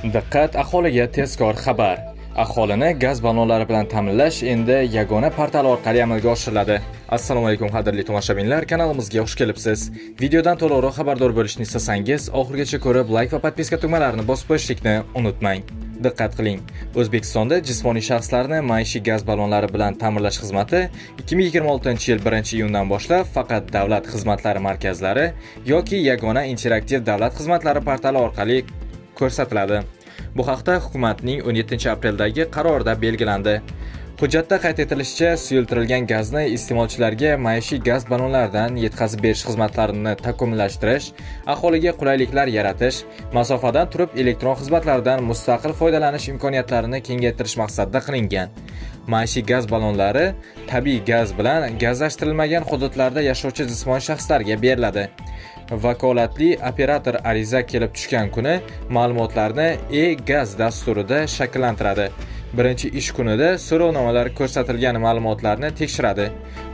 Diqqat, aholiga tezkor xabar. Aholini gaz ballonlari bilan ta'minlash endi yagona portal orqali amalga oshiriladi. Assalomu alaykum qadrli tomoshabinlar, kanalimizga xush kelibsiz. Videodan to'liqroq xabardor bo'lishni istasangiz, oxirigacha ko'rib like va podpiska tugmalarini bosib qo'yishni unutmang. Diqqat qiling. O'zbekistonda jismoniy shaxslarni maishiy gaz ballonlari bilan ta'minlash xizmati 2026-yil 1-iyundan boshlab faqat davlat xizmatlari markazlari yoki yagona interaktiv davlat xizmatlari portali orqali ko'rsatiladi. Bu haqda hukumatning 17-apreldagi qarorida belgilandi. Hujjatda qayd etilishicha, suyultirilgan gazni iste'molchilarga maishiy gaz ballonlaridan yetkazib berish xizmatlarini takomillashtirish, aholiga qulayliklar yaratish, masofadan turib elektron xizmatlardan mustaqil foydalanish imkoniyatlarini kengaytirish maqsadida qilingan. Maishiy gaz ballonlari tabiiy gaz bilan gazlashtirilmagan hududlarda yashovchi jismoniy shaxslarga beriladi. Vakolatli operator ariza kelib tushgan kuni ma'lumotlarni e-gaz dasturida shakllantiradi. Birinchi ish kunida so'rovnomalar ko'rsatilgan ma'lumotlarni tekshiradi.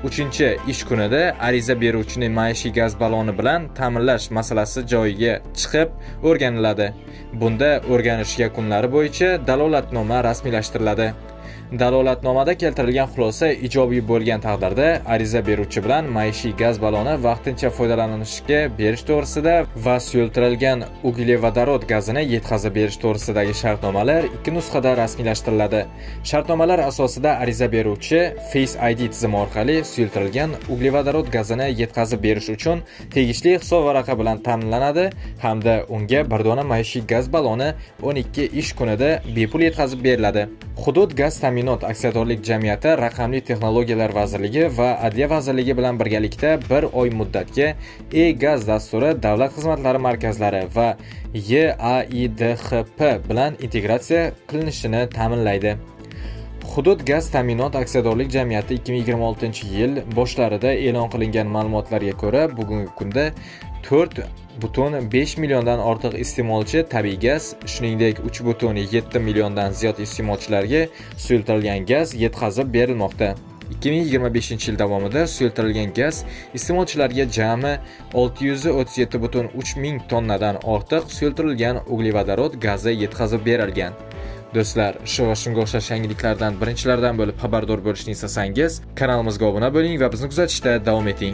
3-ish kunida ariza beruvchining maishiy gaz balloni bilan ta'minlash masalasi joyiga chiqib o'rganiladi. Bunda o'rganish yakunlari bo'yicha dalolatnoma rasmiylashtiriladi. Dalolatnomada keltirilgan xulosa ijobiy bo'lgan taqdirda ariza beruvchi bilan maishiy gaz balloni vaqtincha foydalanishga berish to'g'risida va suyultirilgan uglevodorod gazini yetkazib berish to'g'risidagi shartnomalar 2 nusxada rasmiylashtiriladi. Shartnomalar asosida ariza beruvchi Face ID tizimi orqali suyultirilgan uglevodorod gazini yetkazib berish uchun tegishli hisobvaraqi bilan ta'minlanadi hamda unga bir dona maishiy gaz balloni 12 ish kunida bepul yetkazib beriladi. Hudud gaz ta'minot aksiyadorlik jamiyati Raqamli texnologiyalar vazirligi va Adliya vazirligi bilan birgalikda 1 oy muddatga e-gaz dasturi davlat xizmatlari markazlari va YAIDXP bilan integratsiya qilinishini ta'minlaydi. Hudud gaz ta'minot aksiyadorlik jamiyati 2026-yil boshlarida e'lon qilingan ma'lumotlarga ko'ra, bugungi kunda 4,5 milliondan ortiq iste'molchi tabiiy gaz, shuningdek 3,7 milliondan ziyod iste'molchilarga suyultirilgan gaz yetkazib berilmoqda. 2025-yil davomida suyultirilgan gaz iste'molchilarga jami 637,3 ming tonnadan ortiq suyultirilgan uglevodorod gazi yetkazib berilgan. Do'stlar, shu va shunga o'xshash yangiliklardan birinchilardan bo'lib xabardor bo'lishni istasangiz, kanalimizga obuna bo'ling va bizni kuzatishda davom eting.